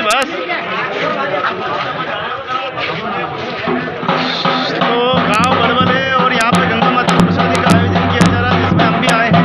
बस। तो गांव बलबले और यहाँ पे गंगा माता प्रसादी का आयोजन किया जा रहा है, जिसमें हम भी आए हैं।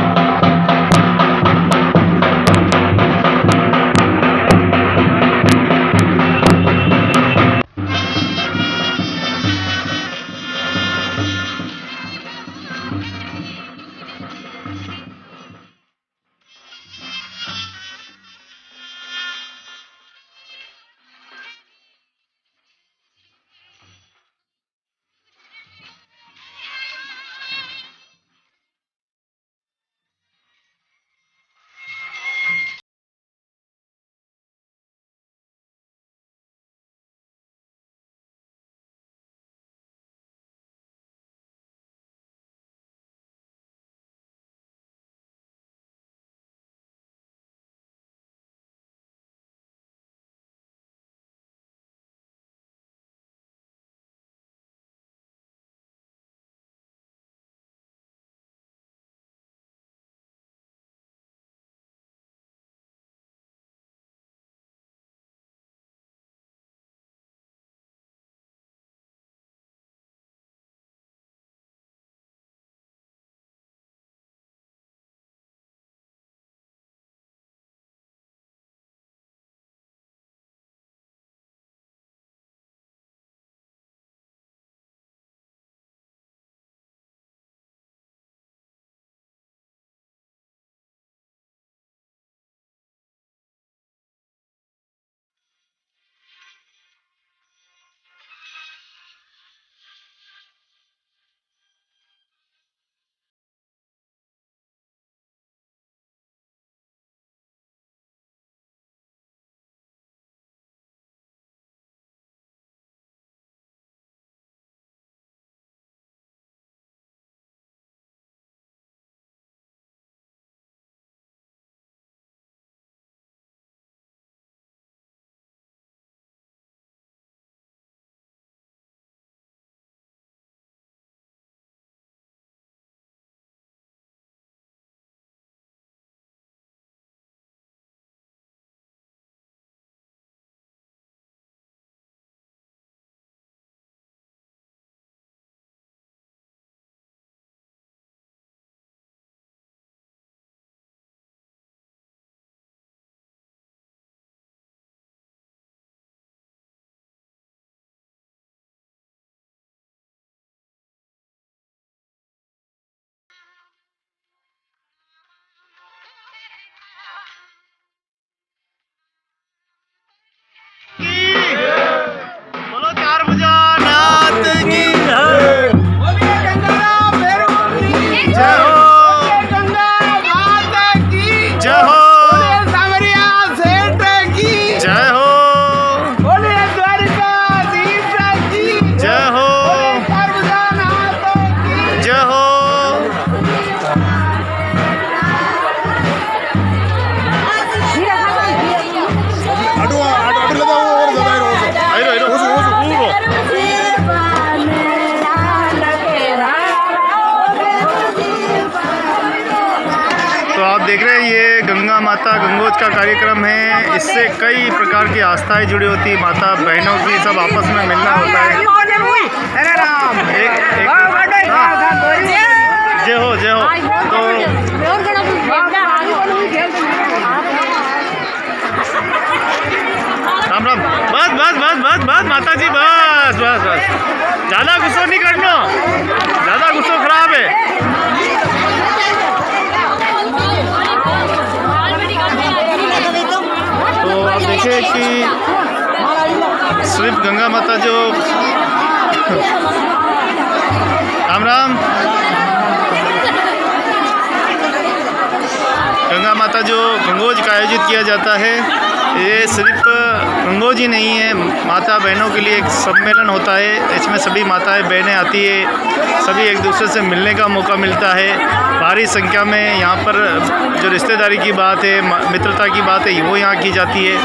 बोलो चार भुजा नाथ की जय हो, जय हो, जय हो, जय हो, जय हो। तो आप देख रहे हैं ये गंगा माता गंगोज का कार्यक्रम है। इससे कई प्रकार की आस्थाएं जुड़ी होती है, माता बहनों की सब आपस में मिलना होता है। जय हो, जय हो। तो राम राम। बस बस बस बस बस माता जी, बस बस बस, ज़्यादा गुस्सा नहीं करना, ज़्यादा गुस्सा खराब है। तो आप देखिए कि सिर्फ गंगा माता जो राम राम, गंगा माता जो गंगोज का आयोजित किया जाता है, ये सिर्फ गंगोज ही नहीं है, माता बहनों के लिए एक सम्मेलन होता है। इसमें सभी माताएं बहनें आती है, सभी एक दूसरे से मिलने का मौका मिलता है। भारी संख्या में यहाँ पर जो रिश्तेदारी की बात है, मित्रता की बात है, वो यहाँ की जाती है।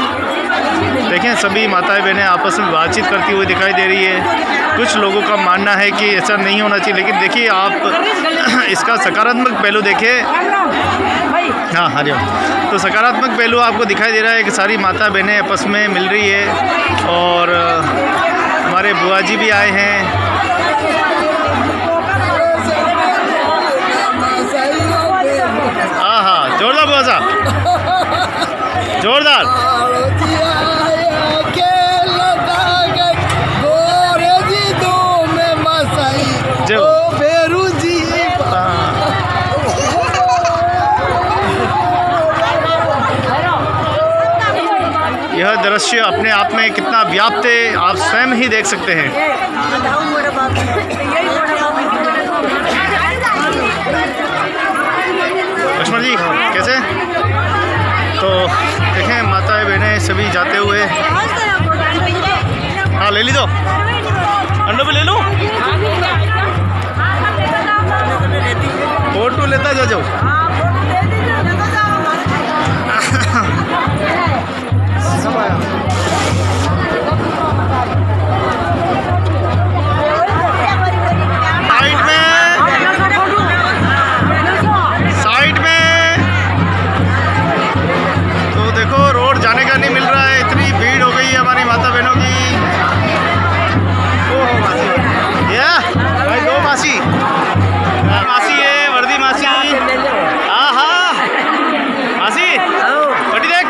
देखें सभी माताएं बहनें आपस में बातचीत करती हुई दिखाई दे रही है। कुछ लोगों का मानना है कि ऐसा नहीं होना चाहिए, लेकिन देखिए आप इसका सकारात्मक पहलू देखें। हाँ हरिओम। तो सकारात्मक पहलू आपको दिखाई दे रहा है कि सारी माता बहनें आपस में मिल रही है और हमारे बुआ जी भी आए हैं। हाँ हाँ जोरदार बुआ साहब, जोरदार। जो यह दृश्य अपने आप में कितना व्याप्त है आप स्वयं ही देख सकते हैं। लक्ष्मण जी कैसे? तो देखें माताएं बहनें सभी जाते हुए। हाँ ले ली दो अंडो भी ले लो, फोटो लेता जाओ। साइड में तो देखो रोड जाने का नहीं मिल रहा है, इतनी भीड़ हो गई है हमारी माता बहनों की। ओह मासी, ये भाई दो मासी, मासी है वर्दी मासी। हाँ हाँ मासी बटी देख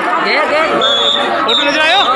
फोटो ले जाओ।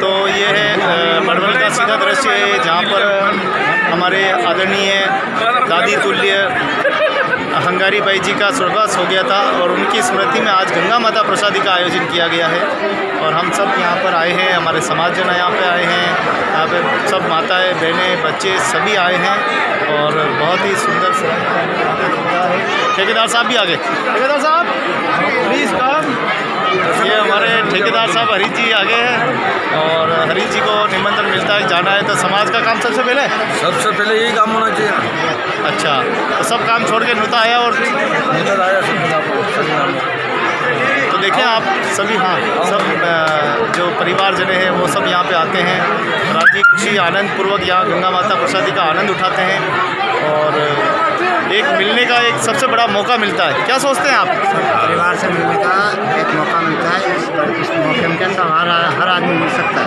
तो ये है बड़वल का सीधा दृश्य है जहाँ पर हमारे आदरणीय दादी तुल्य हंगारी बाई जी का स्वर्गवास हो गया था और उनकी स्मृति में आज गंगा माता प्रसादी का आयोजन किया गया है और हम सब यहाँ पर आए हैं, हमारे समाज जन यहाँ पे आए हैं, यहाँ पे सब माताएं बहनें बच्चे सभी आए हैं और बहुत ही सुंदर से ठेकेदार साहब भी आ गए। ठेकेदार साहब प्लीज़ कम। ये हमारे ठेकेदार साहब हरीश जी आ गए हैं और हरीश जी को निमंत्रण मिलता है जाना है तो समाज का काम सबसे पहले यही काम होना चाहिए। अच्छा, तो सब काम छोड़ के नुता आया और तो देखें आप सभी, हाँ सब जो परिवार जने हैं वो सब यहाँ पे आते हैं, राजी खुशी आनंद पूर्वक यहाँ गंगा माता प्रसादी का आनंद उठाते हैं और एक मिलने का एक सबसे बड़ा मौका मिलता है। क्या सोचते हैं आप? परिवार से मिलने का एक मौका मिलता है, इस मौके में कैसा हर आदमी मिल सकता है।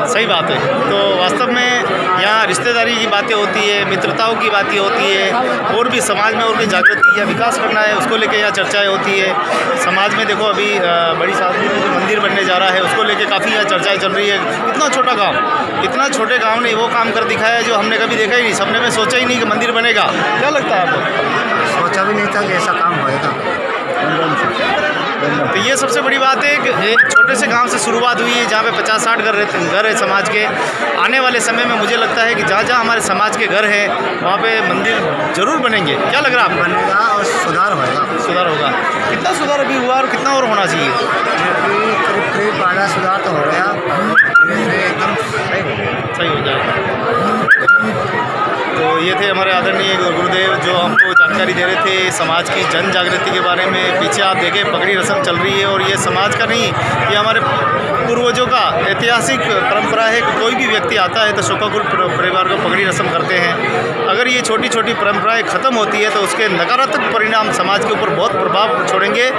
सही बात है। तो वास्तव में यहाँ रिश्तेदारी की बातें होती है, मित्रताओं की बातें होती है और भी समाज में और भी जागृति या विकास करना है उसको लेके यहाँ चर्चाएं होती है। समाज में देखो अभी बड़ी शादी में जो मंदिर बनने जा रहा है उसको लेके काफ़ी यहाँ चर्चाएं चल रही है। इतना छोटा गाँव, इतना छोटे गाँव ने वो काम कर दिखाया है जो हमने कभी देखा ही नहीं, सपने में सोचा ही नहीं कि मंदिर बनेगा। क्या लगता है आपको? सोचा भी नहीं था कि ऐसा काम होएगा। तो ये सबसे बड़ी बात है कि एक छोटे से गांव से शुरुआत हुई है जहाँ पे 50-60 घर है समाज के। आने वाले समय में मुझे लगता है कि जहाँ जहाँ हमारे समाज के घर हैं वहाँ पे मंदिर जरूर बनेंगे। क्या लग रहा है आपको? बनेगा और सुधार होगा। कितना सुधार अभी हुआ और कितना और होना चाहिए? करीब आधा सुधार तो हो गया, एकदम सही हो जाएगा। तो ये थे हमारे आदरणीय गुरुदेव जो हमको जानकारी दे रहे थे समाज की जन जागृति के बारे में। पीछे आप देखें पगड़ी रस्म चल रही है और ये समाज का नहीं, ये हमारे पूर्वजों का ऐतिहासिक परंपरा है। कोई भी व्यक्ति आता है तो शोकाकुल परिवार को पगड़ी रस्म करते हैं। अगर ये छोटी छोटी परंपराएं ख़त्म होती है तो उसके नकारात्मक परिणाम समाज के ऊपर बहुत प्रभाव छोड़ेंगे।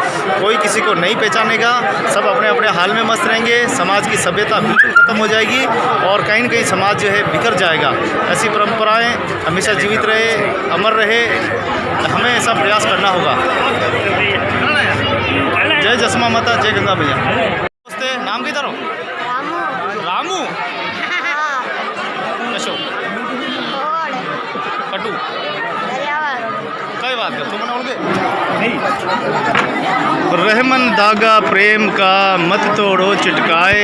कोई किसी को नहीं पहचानेगा, सब अपने अपने हाल में मस्त रहेंगे, समाज की सभ्यता बिल्कुल ख़त्म हो जाएगी और कहीं न कहीं समाज जो है बिखर जाएगा। ऐसी परंपराएं हमेशा जीवित रहे, अमर रहे, हमें ऐसा प्रयास करना होगा। जय जसमा माता, जय गंगा भैया। नमस्ते, नाम किधर हो? रामू। अशोक कटू कई बात कर तुम रहमन धागा प्रेम का मत तोड़ो चिटकाए,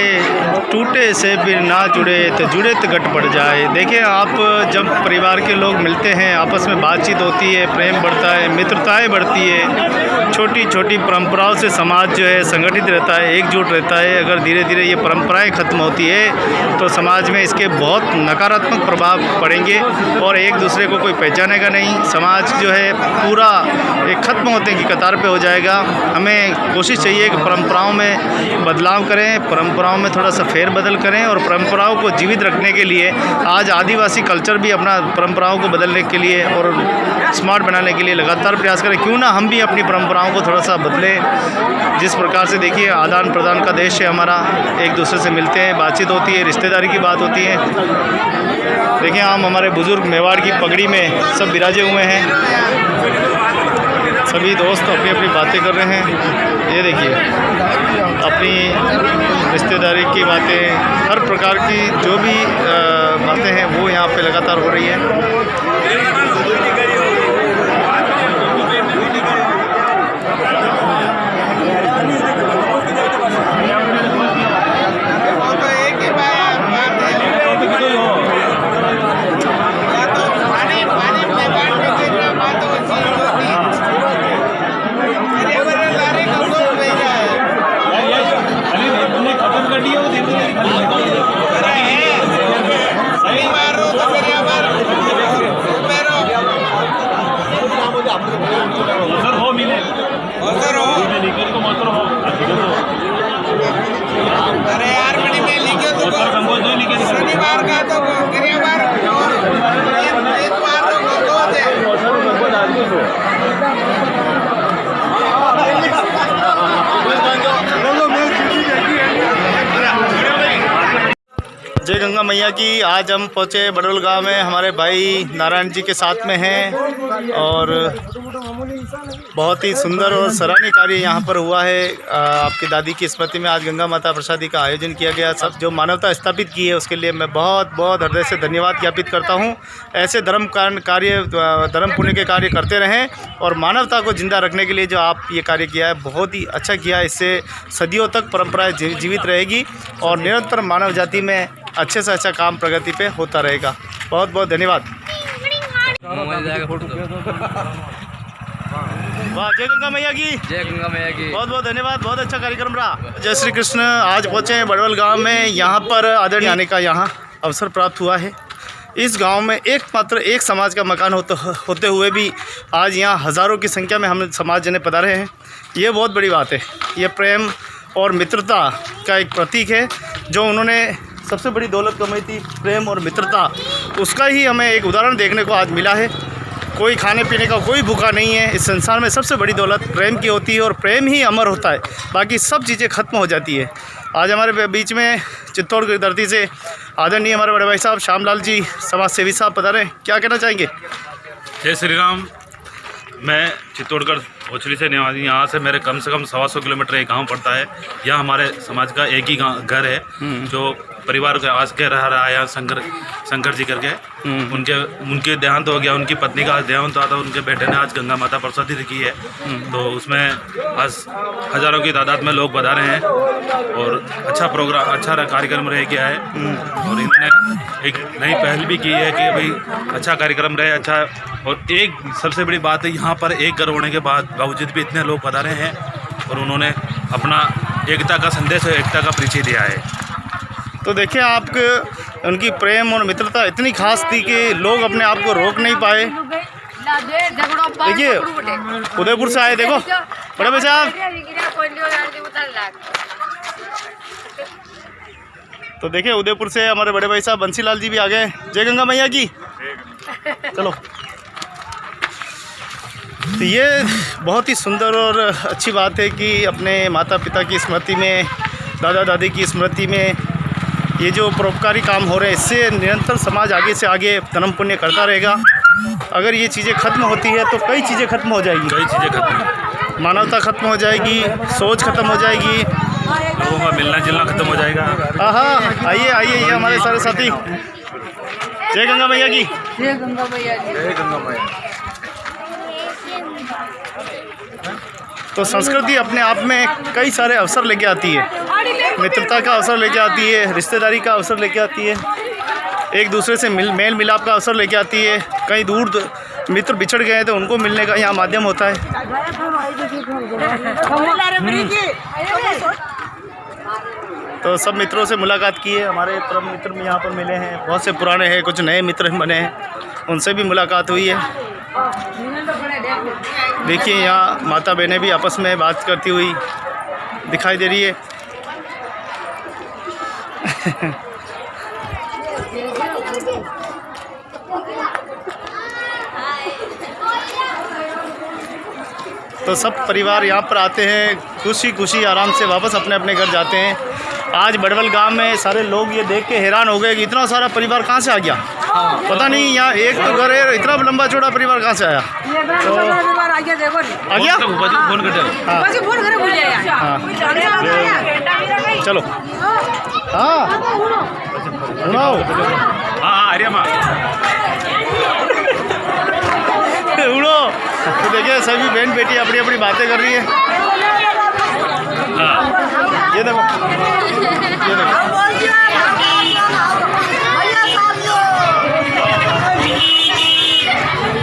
टूटे से फिर ना जुड़े तो जुड़े तो गट पड़ जाए। देखिए आप जब परिवार के लोग मिलते हैं आपस में बातचीत होती है, प्रेम बढ़ता है, मित्रताएं बढ़ती है, छोटी छोटी परंपराओं से समाज जो है संगठित रहता है, एकजुट रहता है। अगर धीरे धीरे ये परंपराएं ख़त्म होती है तो समाज में इसके बहुत नकारात्मक प्रभाव पड़ेंगे और एक दूसरे को कोई पहचानेगा नहीं। समाज जो है पूरा एक ख़त्म होते की कतार पे हो जाएगा। हमें कोशिश चाहिए कि परंपराओं में बदलाव करें, परंपराओं में थोड़ा सा फेरबदल करें और परंपराओं को जीवित रखने के लिए आज आदिवासी कल्चर भी अपना परंपराओं को बदलने के लिए और स्मार्ट बनाने के लिए लगातार प्रयास करें। क्यों ना हम भी अपनी परंपराओं को थोड़ा सा बदलें। जिस प्रकार से देखिए आदान प्रदान का देश है हमारा, एक दूसरे से मिलते हैं, बातचीत होती है, रिश्तेदारी की बात होती है। देखिए हम हमारे बुज़ुर्ग मेवाड़ की पगड़ी में सब विराजे हुए हैं, सभी दोस्त अपनी अपनी बातें कर रहे हैं। ये देखिए अपनी रिश्तेदारी की बातें, हर प्रकार की जो भी बातें हैं वो यहाँ पे लगातार हो रही है। जय गंगा मैया की। आज हम पहुँचे बड़ोल गांव में, हमारे भाई नारायण जी के साथ में हैं और बहुत ही सुंदर और सराहनीय कार्य यहाँ पर हुआ है। आपकी दादी की स्मृति में आज गंगा माता प्रसादी का आयोजन किया गया। सब जो मानवता स्थापित की है उसके लिए मैं बहुत बहुत हृदय से धन्यवाद ज्ञापित करता हूँ। ऐसे धर्म पुण्य के कार्य करते रहें और मानवता को जिंदा रखने के लिए जो आप ये कार्य किया है बहुत ही अच्छा किया है। इससे सदियों तक परंपराएं जीवित रहेगी और निरंतर मानव जाति में अच्छे से अच्छा काम प्रगति पे होता रहेगा। बहुत बहुत धन्यवाद। वाह, जय गंगा मैया की। जय गंगा मैया की। बहुत बहुत धन्यवाद, बहुत अच्छा कार्यक्रम रहा। जय श्री कृष्ण। आज पहुँचे हैं बड़वल गांव में। यहाँ पर आदरणीय आने का यहाँ अवसर प्राप्त हुआ है। इस गांव में एकमात्र एक समाज का मकान होते हुए भी आज यहाँ हज़ारों की संख्या में हम समाज जने पधारे हैं। ये बहुत बड़ी बात है। ये प्रेम और मित्रता का एक प्रतीक है। जो उन्होंने सबसे बड़ी दौलत कमाई थी, प्रेम और मित्रता, उसका ही हमें एक उदाहरण देखने को आज मिला है। कोई खाने पीने का कोई भूखा नहीं है। इस संसार में सबसे बड़ी दौलत प्रेम की होती है और प्रेम ही अमर होता है, बाकी सब चीज़ें ख़त्म हो जाती है। आज हमारे बीच में चित्तौड़ की धरती से आदरणीय हमारे बड़े भाई साहब श्यामलाल जी समाज सेवी साहब पधारे, क्या कहना चाहेंगे? जय श्री राम। मैं चित्तौड़गढ़ ओछली से निवासी, यहाँ से मेरे कम से कम 125 किलोमीटर एक गांव पड़ता है। यहाँ हमारे समाज का एक ही घर है जो परिवार के आज के रह रहा है। यहाँ शंकर जी करके उनके देहांत हो गया। उनकी पत्नी का आज देहांत हुआ था। उनके बेटे ने आज गंगा माता प्रसादी रखी है। तो उसमें आज हज़ारों की तादाद में लोग बता रहे हैं और अच्छा प्रोग्राम, अच्छा कार्यक्रम रह गया है। और इन्होंने एक नई पहल भी की है कि भाई अच्छा कार्यक्रम रहे, अच्छा। और एक सबसे बड़ी बात है, यहाँ पर एक घर होने के बावजूद भी इतने लोग बता रहे हैं और उन्होंने अपना एकता का संदेश और एकता का परिचय दिया है। तो देखिए, आप उनकी प्रेम और मित्रता इतनी खास थी कि लोग अपने आप को रोक नहीं पाए। देखिए, उदयपुर से आए, देखो बड़े भाई साहब। तो देखिए, उदयपुर से हमारे बड़े भाई साहब बंसीलाल जी भी आ गए। जय गंगा मैया की। चलो, तो ये बहुत ही सुंदर और अच्छी बात है कि अपने माता पिता की स्मृति में, दादा दादी की स्मृति में ये जो परोपकारी काम हो रहे हैं, इससे निरंतर समाज आगे से आगे धर्म पुण्य करता रहेगा। अगर ये चीज़ें ख़त्म होती है तो कई चीज़ें ख़त्म हो जाएगी। कई चीज़ें खत्म, मानवता ख़त्म हो जाएगी, सोच ख़त्म हो जाएगी, लोगों का मिलना जुलना खत्म हो जाएगा। हाँ, आइए आइए, ये हमारे सारे साथी। जय गंगा मैया की। जय गंगा मैया की। जय गंगा मैया। तो संस्कृति अपने आप में कई सारे अवसर लेके आती है। मित्रता का अवसर लेके आती है, रिश्तेदारी का अवसर लेके आती है, एक दूसरे से मेल मिलाप का अवसर लेके आती है। कहीं दूर मित्र बिछड़ गए हैं तो उनको मिलने का यहाँ माध्यम होता है। तो सब मित्रों से मुलाकात की है। हमारे परम मित्र भी यहाँ पर मिले हैं, बहुत से पुराने हैं, कुछ नए मित्र बने हैं, उनसे भी मुलाकात हुई है। देखिए, यहाँ माता बहनें भी आपस में बात करती हुई दिखाई दे रही है। तो सब परिवार यहाँ पर आते हैं, खुशी खुशी आराम से वापस अपने अपने घर जाते हैं। आज बड़वल गांव में सारे लोग ये देख के हैरान हो गए कि इतना सारा परिवार कहाँ से आ गया। पता नहीं, यहाँ एक तो घर है, इतना लंबा चौड़ा परिवार कहाँ से आया? तो आ गया। हाँ, चलो। हाँ, उड़ो। तो देखिए, सभी बहन बेटी अपनी अपनी बातें कर रही है। ये देखो, ये देखो।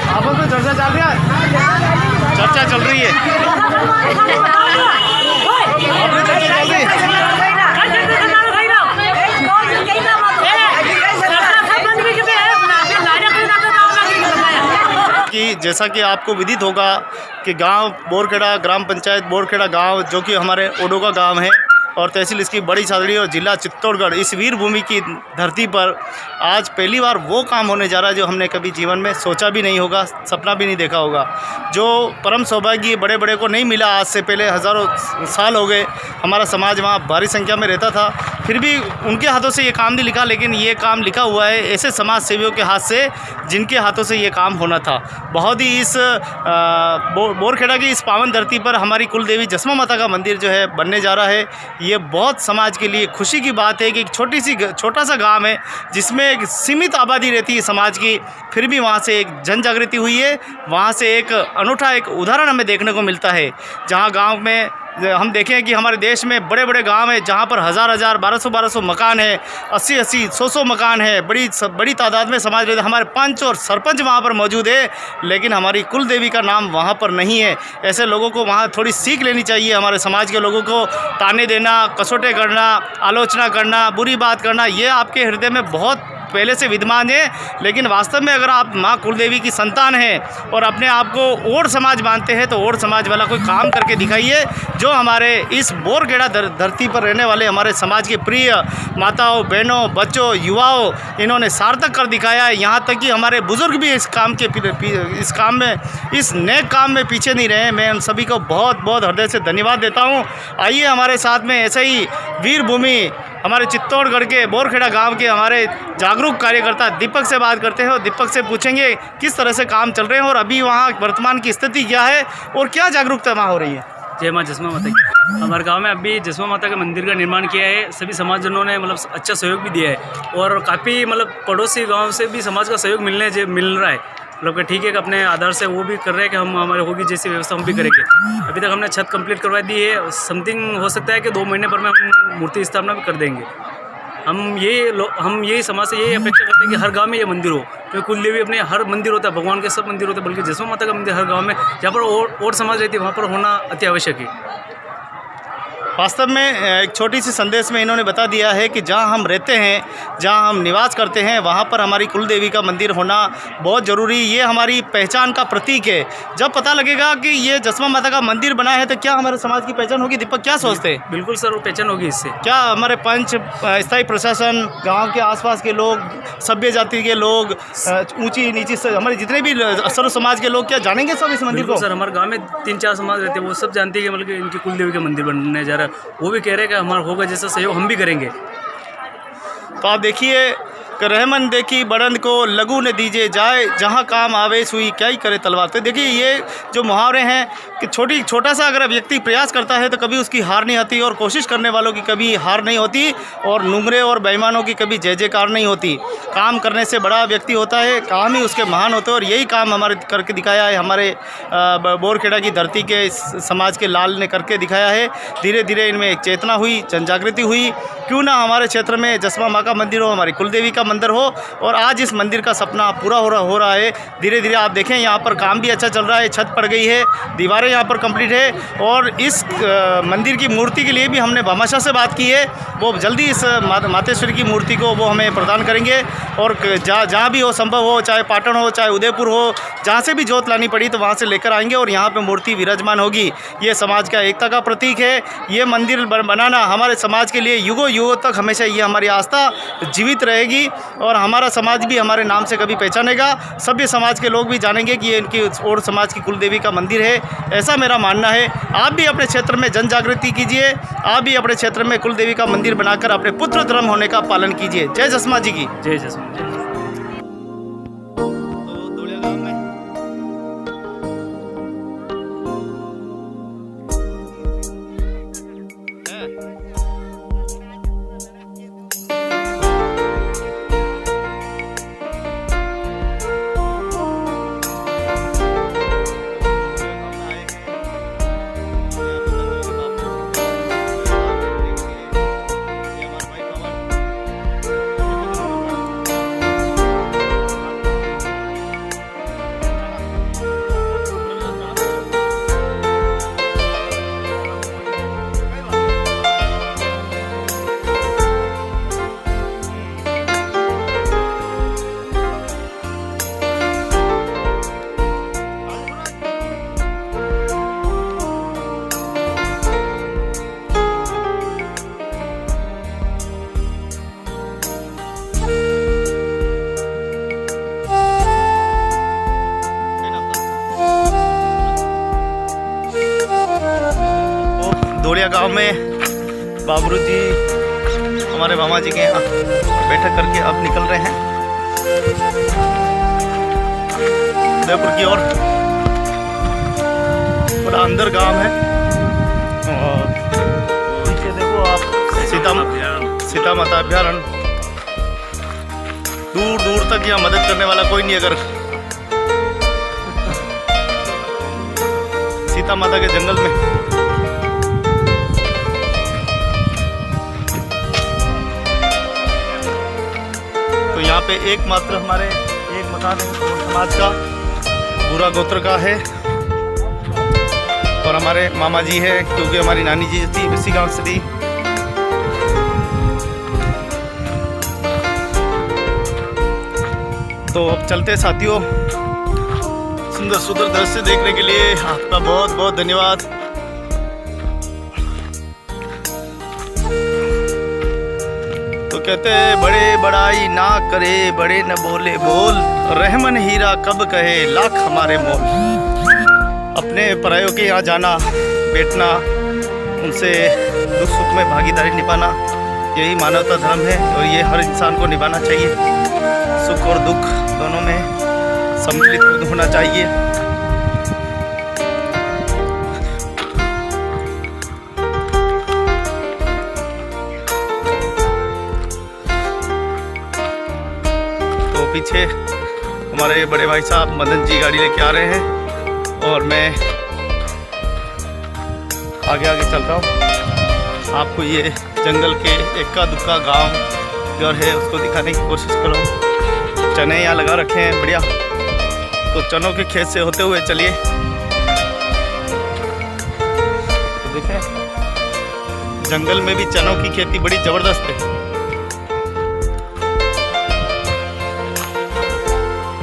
आपस में चर्चा चल रही है। चर्चा चल रही है। कि जैसा कि आपको विदित होगा कि गांव बोरखेड़ा, ग्राम पंचायत बोरखेड़ा गांव, जो कि हमारे ओडो का गांव है, और तहसील इसकी बड़ी सादड़ी और ज़िला चित्तौड़गढ़, इस वीर भूमि की धरती पर आज पहली बार वो काम होने जा रहा है जो हमने कभी जीवन में सोचा भी नहीं होगा, सपना भी नहीं देखा होगा। जो परम सौभाग्य बड़े बड़े को नहीं मिला, आज से पहले हज़ारों साल हो गए हमारा समाज वहाँ भारी संख्या में रहता था, फिर भी उनके हाथों से ये काम नहीं लिखा, लेकिन ये काम लिखा हुआ है ऐसे समाज सेवियों के हाथ से जिनके हाथों से ये काम होना था। बहुत ही इस बोरखेड़ा की इस पावन धरती पर हमारी कुल देवी जसमा माता का मंदिर जो है बनने जा रहा है। ये बहुत समाज के लिए खुशी की बात है कि एक छोटा सा गांव है जिसमें एक सीमित आबादी रहती है समाज की, फिर भी वहाँ से एक जन जागृति हुई है। वहाँ से एक अनूठा एक उदाहरण हमें देखने को मिलता है, जहाँ गाँव में हम देखें कि हमारे देश में बड़े बड़े गांव हैं जहां पर हज़ार 1200 मकान है, 80 100 मकान है, बड़ी तादाद में समाज रहते, हमारे पंच और सरपंच वहां पर मौजूद है, लेकिन हमारी कुल देवी का नाम वहां पर नहीं है। ऐसे लोगों को वहां थोड़ी सीख लेनी चाहिए। हमारे समाज के लोगों को ताने देना, कसौटे करना, आलोचना करना, बुरी बात करना, ये आपके हृदय में बहुत पहले से विद्यमान है, लेकिन वास्तव में अगर आप माँ कुलदेवी की संतान हैं और अपने आप को ओड समाज मानते हैं तो ओड समाज वाला कोई काम करके दिखाइए जो हमारे इस बोरखेड़ा धरती पर रहने वाले हमारे समाज के प्रिय माताओं, बहनों, बच्चों, युवाओं, इन्होंने सार्थक कर दिखाया है। यहाँ तक कि हमारे बुज़ुर्ग भी इस नेक काम में पीछे नहीं रहे। मैं उन सभी को बहुत बहुत हृदय से धन्यवाद देता हूँ। आइए हमारे साथ में ऐसे ही वीर भूमि हमारे चित्तौड़गढ़ के बोरखेड़ा गांव के हमारे जागरूक कार्यकर्ता दीपक से बात करते हैं और दीपक से पूछेंगे किस तरह से काम चल रहे हैं और अभी वहाँ वर्तमान की स्थिति क्या है और क्या जागरूकता वहाँ हो रही है। जय माँ जसमा माता की। हमारे गांव में अभी जसमा माता के मंदिर का निर्माण किया है। सभी समाजजनों ने मतलब अच्छा सहयोग भी दिया है और काफ़ी मतलब पड़ोसी गांव से भी समाज का सहयोग मिल रहा है। मतलब कि ठीक है कि अपने आधार से वो भी कर रहे हैं कि हम हमारे होगी जैसी व्यवस्था हम भी करेंगे। अभी तक हमने छत कंप्लीट करवा दी है। समथिंग हो सकता है कि 2 महीने पर में हम मूर्ति स्थापना भी कर देंगे। हम यही समाज से यही अपेक्षा करते हैं कि हर गांव में ये मंदिर हो, क्योंकि कुलदेवी अपने हर मंदिर होता है, भगवान के सब मंदिर होते हैं, बल्कि जसमा माता का मंदिर हर गांव में जहाँ पर और समाज रहती है वहाँ पर होना अति आवश्यक है। वास्तव में एक छोटी सी संदेश में इन्होंने बता दिया है कि जहां हम रहते हैं, जहां हम निवास करते हैं, वहां पर हमारी कुल देवी का मंदिर होना बहुत ज़रूरी। ये हमारी पहचान का प्रतीक है। जब पता लगेगा कि ये जसमा माता का मंदिर बना है तो क्या हमारे समाज की पहचान होगी? दीपक क्या सोचते हैं? बिल्कुल सर, वो पहचान होगी इससे। क्या हमारे पंच, स्थायी प्रशासन, गाँव के आसपास के लोग, सभ्य जाति के लोग, ऊँची नीची हमारे जितने भी सर्व समाज के लोग क्या जानेंगे सब इस मंदिर को? सर, हमारे गाँव में 3-4 समाज रहते हैं, वो सब जानते हैं कि मतलब इनकी कुल देवी का मंदिर बनने जा रहा है। वो भी कह रहे हैं कि हमारा होगा जैसा सहयोग हम भी करेंगे। तो आप देखिए कि रहमन देखी बड़ंद को लघु न दीजिए जाए, जहाँ काम आवे सुई क्या ही करे तलवार। तो देखिए ये जो मुहावरे हैं कि छोटा सा अगर व्यक्ति प्रयास करता है तो कभी उसकी हार नहीं आती और कोशिश करने वालों की कभी हार नहीं होती और नुंगरे और बेईमानों की कभी जय जयकार नहीं होती। काम करने से बड़ा व्यक्ति होता है, काम ही उसके महान होते हैं और यही काम हमारे करके दिखाया है। हमारे बोरखेड़ा की धरती के समाज के लाल ने करके दिखाया है। धीरे धीरे इनमें एक चेतना हुई, जनजागृति हुई। क्यों ना हमारे क्षेत्र में जसमा माँ का मंदिर हो, हमारी कुलदेवी का मंदिर हो, और आज इस मंदिर का सपना पूरा हो रहा है। धीरे धीरे आप देखें यहाँ पर काम भी अच्छा चल रहा है, छत पड़ गई है, दीवारें यहाँ पर कंप्लीट है और इस मंदिर की मूर्ति के लिए भी हमने भामाशाह से बात की है। वो जल्दी इस मातेश्वरी की मूर्ति को वो हमें प्रदान करेंगे और जहाँ भी हो संभव हो, चाहे पाटन हो, चाहे उदयपुर हो, जहाँ से भी जोत लानी पड़ी तो वहाँ से लेकर आएंगे और यहाँ पे मूर्ति विराजमान होगी। ये समाज का एकता का प्रतीक है। ये मंदिर बनाना हमारे समाज के लिए युगों युगों तक हमेशा ये हमारी आस्था जीवित रहेगी और हमारा समाज भी हमारे नाम से कभी पहचानेगा। सभ्य समाज के लोग भी जानेंगे कि ये इनकी और समाज की कुलदेवी का मंदिर है। ऐसा मेरा मानना है। आप भी अपने क्षेत्र में जन जागृति कीजिए, आप भी अपने क्षेत्र में कुलदेवी का मंदिर बनाकर अपने पुत्र धर्म होने का पालन कीजिए। जय जसमा जी की जय जसमा। बढ़िया गांव में बाबरू जी हमारे मामा जी के यहाँ बैठक करके अब निकल रहे हैं उदयपुर की ओर। पूरा अंदर गांव है और पीछे देखो आप सीता माता अभ्यारण्य। दूर दूर तक यहाँ मदद करने वाला कोई नहीं। अगर सीता माता के जंगल में तो यहाँ पे एकमात्र हमारे एक मकान है समाज का, बुरा गोत्र का है और हमारे मामा जी है क्योंकि हमारी नानी जी थी इसी गांव से थी। तो अब चलते साथियों, सुंदर सुंदर दृश्य देखने के लिए आपका बहुत बहुत धन्यवाद। तो कहते हैं बड़े बड़ाई ना करे, बड़े न बोले बोल, रहमन हीरा कब कहे लाख हमारे मोल। अपने परायों के यहाँ जाना बैठना, उनसे दुख सुख में भागीदारी निभाना, यही मानवता धर्म है और ये हर इंसान को निभाना चाहिए। सुख और दुख दोनों में सम्मिलित होना चाहिए। तो पीछे हमारे बड़े भाई साहब मदन जी गाड़ी लेके आ रहे हैं और मैं आगे आगे चल रहा हूँ। आपको ये जंगल के इक्का दुक्का गांव घर है उसको दिखाने की कोशिश करो। चने यहाँ लगा रखे हैं बढ़िया, तो चनों के खेत से होते हुए चलिए। तो देखें जंगल में भी चनों की खेती बड़ी जबरदस्त है।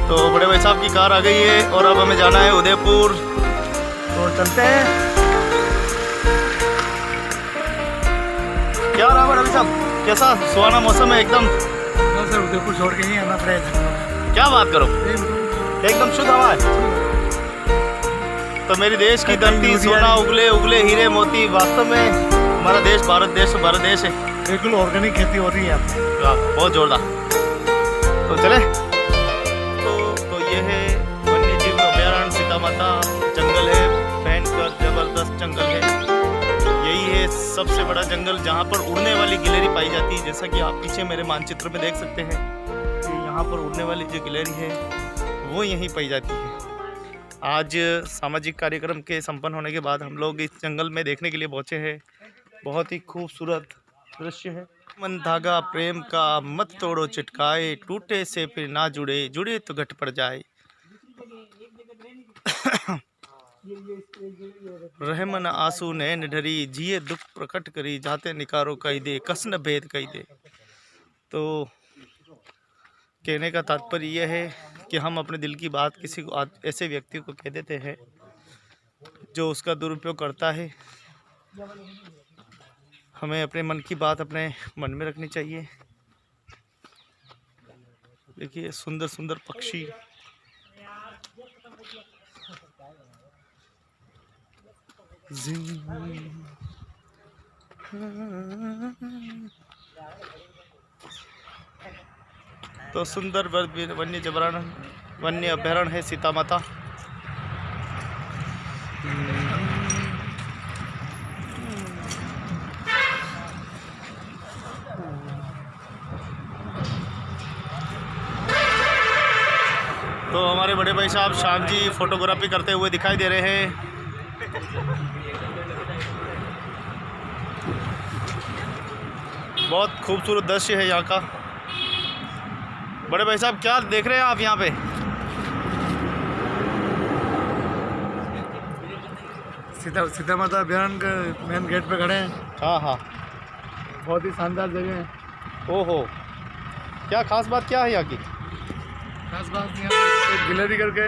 तो बड़े भाई साहब की कार आ गई है और अब हमें जाना है उदयपुर, तो चलते हैं। क्या रहा बड़े भाई साहब, कैसा सुहाना मौसम है एकदम। सर उदयपुर छोड़ के ही आना पड़ेगा। क्या बात करो, एकदम शुद्ध हवा है। तो मेरी देश की धरती सोना उगले उगले हीरे मोती, वास्तव में हमारा देश भारत देश है। बिल्कुल ऑर्गेनिक खेती हो रही है। बहुत जोरदार। तो चले। तो ये है वन्य जीव अभ्यारण्य सीता माता जंगल है, भयंकर जबरदस्त जंगल है। यही है सबसे बड़ा जंगल जहाँ पर उड़ने वाली गिलहरी पाई जाती है। जैसा कि आप पीछे मेरे मानचित्र में देख सकते हैं कि यहाँ पर उड़ने वाली जो गिलहरी है वो यहीं पाई जाती है। आज सामाजिक कार्यक्रम के संपन्न होने के बाद हम लोग इस जंगल में देखने के लिए पहुँचे हैं। बहुत ही खूबसूरत दृश्य है। मन धागा प्रेम का मत तोड़ो चिटकाए, टूटे से फिर ना जुड़े, जुड़े तो घट पड़ जाए। रहमन आंसू नैन ढरी, जिए दुख प्रकट करी, जाते निकारो कही दे, कसन भेद कही दे। तो कहने का तात्पर्य यह है कि हम अपने दिल की बात किसी को ऐसे व्यक्ति को कह देते हैं जो उसका दुरुपयोग करता है। हमें अपने मन की बात अपने मन में रखनी चाहिए। देखिए सुंदर सुंदर पक्षी, तो सुंदर वन्य अभ्यारण्य है सीता माता। तो हमारे बड़े भाई साहब श्याम जी फोटोग्राफी करते हुए दिखाई दे रहे हैं। बहुत खूबसूरत दृश्य है यहाँ का। बड़े भाई साहब क्या देख रहे हैं आप यहाँ पे? सीता माता अभ्यारण्य के मेन गेट पे खड़े हैं। हाँ हाँ, बहुत ही शानदार जगह है। ओहो, क्या खास बात क्या है यहाँ की? खास बात यहाँ पे एक गिलहरी करके जो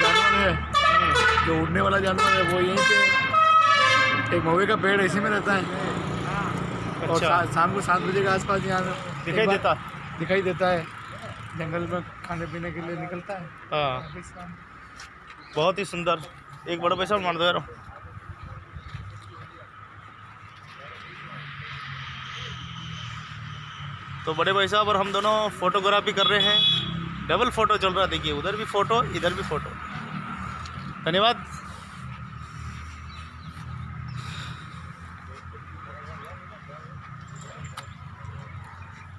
जानवर है, जो उड़ने वाला जानवर है, वो यहीं पे एक महुए का पेड़ इसी में रहता है। अच्छा। और शाम को 7 बजे के आसपास यहाँ दिखाई देता है। जंगल में खाने पीने के लिए निकलता है। हाँ, बहुत ही सुंदर। एक बड़ा पैसा मार दो यार। तो बड़े भाई साहब और हम दोनों फोटोग्राफी कर रहे हैं। डबल फ़ोटो चल रहा है, देखिए उधर भी फ़ोटो इधर भी फ़ोटो। धन्यवाद।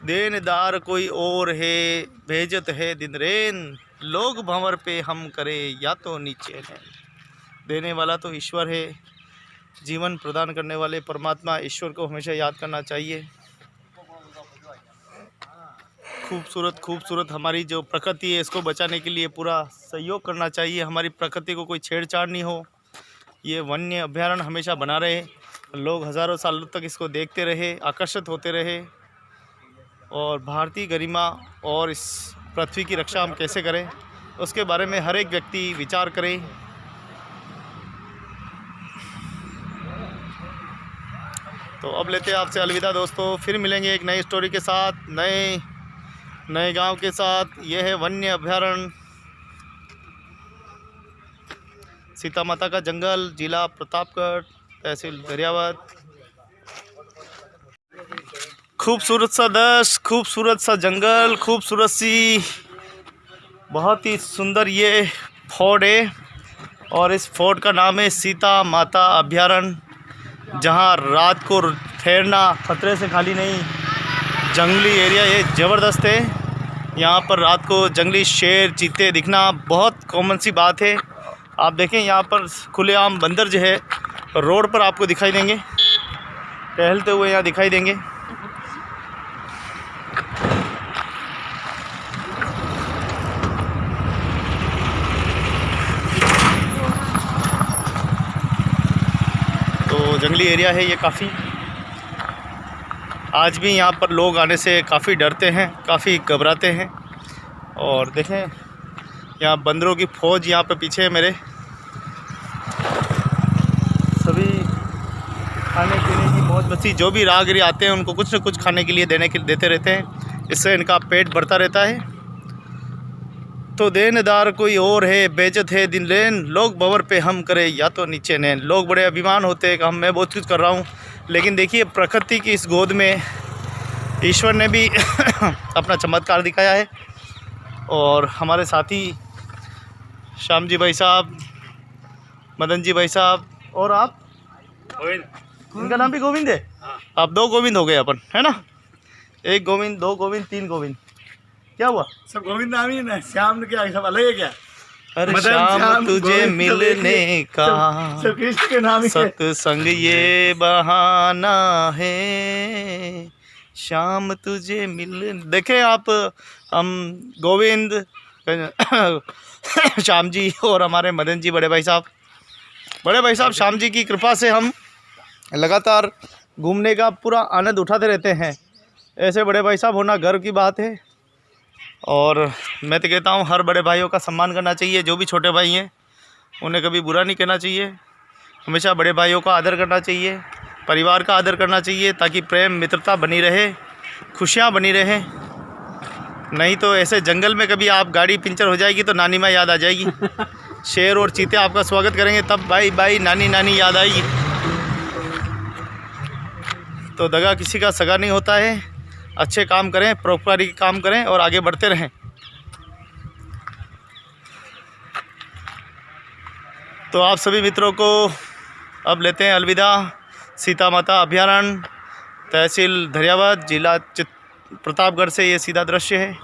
देनदार कोई और है, भेजत है दिन रेन, लोग भंवर पे हम करे या तो नीचे हैं। देने वाला तो ईश्वर है, जीवन प्रदान करने वाले परमात्मा ईश्वर को हमेशा याद करना चाहिए। खूबसूरत खूबसूरत हमारी जो प्रकृति है इसको बचाने के लिए पूरा सहयोग करना चाहिए। हमारी प्रकृति को कोई छेड़छाड़ नहीं हो, ये वन्य अभयारण्य हमेशा बना रहे, लोग हज़ारों सालों तक इसको देखते रहे, आकर्षित होते रहे। और भारतीय गरिमा और इस पृथ्वी की रक्षा हम कैसे करें उसके बारे में हर एक व्यक्ति विचार करे। तो अब लेते हैं आपसे अलविदा दोस्तों, फिर मिलेंगे एक नई स्टोरी के साथ, नए गांव के साथ। यह है वन्य अभयारण्य सीता माता का जंगल, जिला प्रतापगढ़, तहसील दरियावद। खूबसूरत सा देश, खूबसूरत सा जंगल, खूबसूरत सी बहुत ही सुंदर ये फोर्ट है और इस फोर्ट का नाम है सीता माता अभयारण्य, जहाँ रात को ठहरना खतरे से खाली नहीं। जंगली एरिया ये ज़बरदस्त है, यहाँ पर रात को जंगली शेर चीते दिखना बहुत कॉमन सी बात है। आप देखें यहाँ पर खुलेआम बंदर जो है रोड पर आपको दिखाई देंगे, टहलते हुए यहाँ दिखाई देंगे। तो जंगली एरिया है ये काफ़ी। आज भी यहाँ पर लोग आने से काफ़ी डरते हैं, काफ़ी घबराते हैं। और देखें यहाँ बंदरों की फ़ौज यहाँ पे पीछे है मेरे। सभी खाने पीने की मौज मस्ती, जो भी राहगीर आते हैं उनको कुछ न कुछ खाने के लिए देते रहते हैं, इससे इनका पेट भरता रहता है। तो देनदार कोई और है, बेइज्जत है दिन रैन, लोग भंवर पे हम करे या तो नीचे नैन। लोग बड़े अभिमान होते हैं कि मैं बहुत कुछ कर रहा हूँ, लेकिन देखिए प्रकृति की इस गोद में ईश्वर ने भी अपना चमत्कार दिखाया है। और हमारे साथी श्याम जी भाई साहब, मदन जी भाई साहब और आप, इनका नाम भी गोविंद है। आप दो गोविंद हो गए अपन, है ना? एक गोविंद, दो गोविंद, तीन गोविंद। क्या हुआ? सब गोविंद नाम ही ना, श्याम क्या सब अलग है क्या? अरे श्याम तुझे मिलने का सब कृष्ण के नाम ही है। सत्संग ये बहाना है, श्याम तुझे मिल। देखे आप, हम गोविंद श्याम जी और हमारे मदन जी बड़े भाई साहब श्याम जी की कृपा से हम लगातार घूमने का पूरा आनंद उठाते रहते हैं। ऐसे बड़े भाई साहब होना गर्व की बात है। और मैं तो कहता हूँ हर बड़े भाइयों का सम्मान करना चाहिए। जो भी छोटे भाई हैं उन्हें कभी बुरा नहीं कहना चाहिए, हमेशा बड़े भाइयों का आदर करना चाहिए, परिवार का आदर करना चाहिए, ताकि प्रेम मित्रता बनी रहे, खुशियाँ बनी रहें। नहीं तो ऐसे जंगल में कभी आप गाड़ी पंचर हो जाएगी तो नानी माँ याद आ जाएगी। शेर और चीते आपका स्वागत करेंगे, तब भाई भाई नानी नानी याद आएगी। तो दगा किसी का सगा नहीं होता है। अच्छे काम करें, परोपकारी काम करें और आगे बढ़ते रहें। तो आप सभी मित्रों को अब लेते हैं अलविदा। सीता माता अभयारण्य, तहसील दरियावद, जिला प्रतापगढ़ से ये सीधा दृश्य है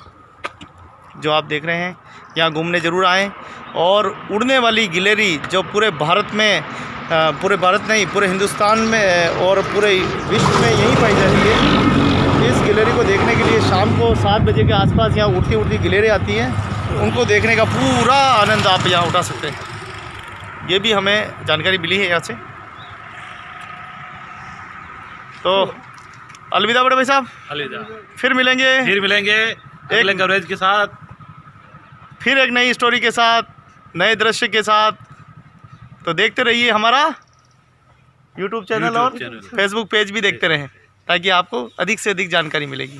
जो आप देख रहे हैं। यहाँ घूमने ज़रूर आएँ। और उड़ने वाली गिलहरी जो पूरे भारत में, पूरे भारत नहीं पूरे हिंदुस्तान में और पूरे विश्व में यहीं पाई जाती है। इस गिलहरी को देखने के लिए शाम को 7 बजे के आसपास यहाँ उड़ती उड़ती गिलहरी आती हैं, उनको देखने का पूरा आनंद आप यहाँ उठा सकते हैं। ये भी हमें जानकारी मिली है यहाँ से। तो अलविदा बड़े भाई साहब, अलविदा। फिर मिलेंगे अगले कवरेज के साथ, फिर एक नई स्टोरी के साथ, नए दृश्य के साथ। तो देखते रहिए हमारा यूट्यूब चैनल और फेसबुक पेज भी देखते रहें, ताकि आपको अधिक से अधिक जानकारी मिलेगी।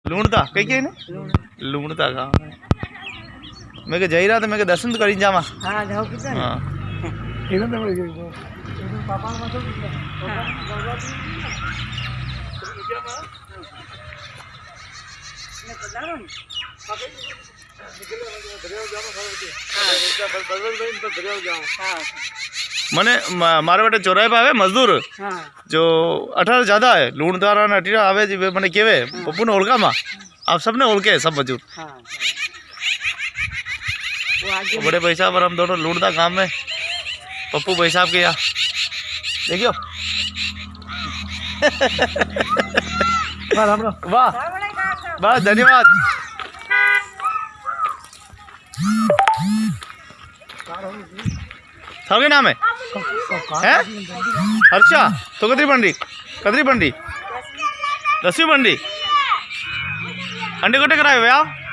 लूणता कहीं कहीं ना लूणता का मैं के जाई रहा था, मैं के दर्शन तो करी जावा। हाँ जाओ कितना। हाँ मने मारे बेटे चौराहे पे आवे मजदूर जो 18 ज्यादा है लूणदारा ने 18 आवे जी मने केवे पप्पू ने ओळखा मा आप सबने ओळखे सब मजदूर बड़े भाई साहब और हम दोनों लूणदा गांव में पप्पू भाई साहब के यहाँ देखियो वाह वाह धन्यवाद थाके नाम है हर्षा तो कतरी बंडी 10वीं बंडी अंडे कोटे कराए हुए आप